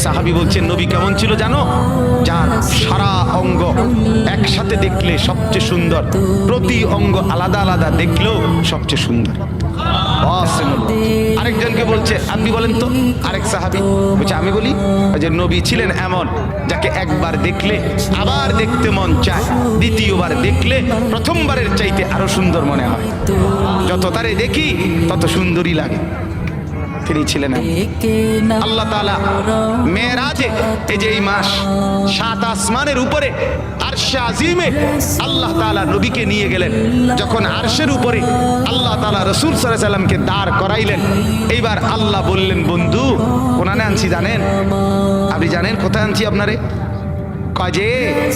সাহাবী বলছেন নবী কেমন ছিল জানো? যার সারা অঙ্গ একসাথে দেখলে সবচেয়ে সুন্দর, প্রতি অঙ্গ আলাদা আলাদা দেখলেও সবচেয়ে সুন্দর। আরেকজনকে বলছে আপনি বলেন তো, আরেক সাহাবী বলছে আমি বলি যে নবী ছিলেন এমন যাকে একবার দেখলে আবার দেখতে মন চায়, দ্বিতীয়বার দেখলে প্রথমবারের চাইতে আরো সুন্দর মনে হয়, যত তারে দেখি তত সুন্দরই লাগে। তিনি ছিলেন আল্লাহ তাআলা মেরাজে, এই যে এই মাস 7 আসমানের উপরে আরশে আজিমে আল্লাহ তাআলা নবীকে নিয়ে গেলেন। যখন আরশের উপরে আল্লাহ তাআলা রাসূল সাল্লাল্লাহু আলাইহি সাল্লামকে দাঁড় করাইলেন, এইবার আল্লাহ বললেন বন্ধু কোনানে আনছি জানেন? আপনি জানেন কোথায় আনছি আপনারে? কাজে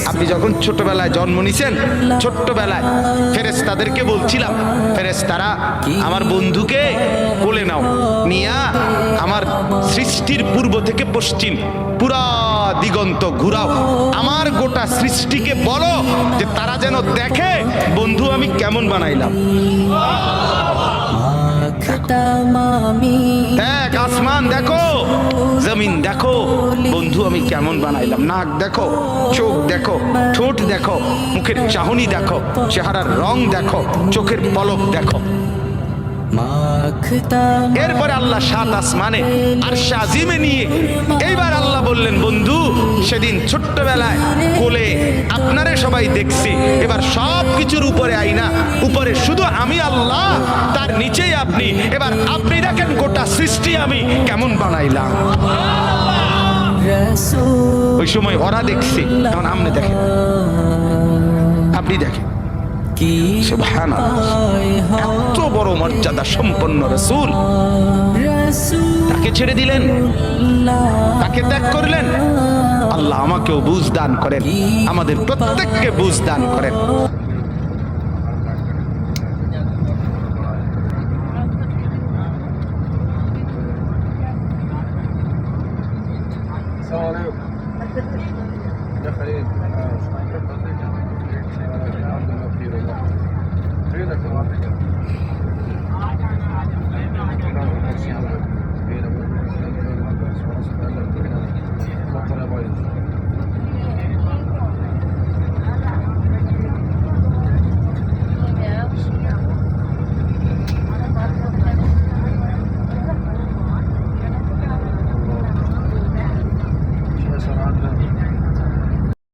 আপনি যখন ছোটবেলায় জন্ম নিছেন, ছোট্টবেলায় ফেরেশতাদেরকে বলছিলাম ফেরেশতারা আমার বন্ধুকে কোলে নাও, নিয়া আমার সৃষ্টির পূর্ব থেকে পশ্চিম পুরা দিগন্ত ঘুরাও, আমার গোটা সৃষ্টিকে বলো যে তারা যেন দেখে বন্ধু আমি কেমন বানাইলাম। দেখ আসমান দেখো, জমিন দেখো, বন্ধু আমি কেমন বানাইলাম। নাক দেখো, চোখ দেখো, ঠোঁট দেখো, মুখের চাহনি দেখো, চেহারার রং দেখো, চোখের পলক দেখো। এরপরে আল্লাহ 7 আসমানে আরশে আজিমে নিয়ে এইবার আল্লাহ বললেন বন্ধু সেদিন ছোট্টবেলায় কোলে আপনারে সবাই দেখছি, এবার সব কিছুর উপরে আইনা, উপরে শুধু আমি আল্লাহ, তার নিচেই আপনি, এবার আপনি দেখেন গোটা সৃষ্টি আমি কেমন বানাইলাম। ওই সময় ওরা দেখছে, এখন আপনি দেখেন, আপনি দেখেন। সুবহানাল্লাহ, এত বড় মর্যাদা সম্পন্ন রাসূল, তাকে ছেড়ে দিলেন, তাকে ত্যাগ করলেন। আল্লাহ আমাকেও বুঝ দান করেন, আমাদের প্রত্যেককে বুঝ দান করেন।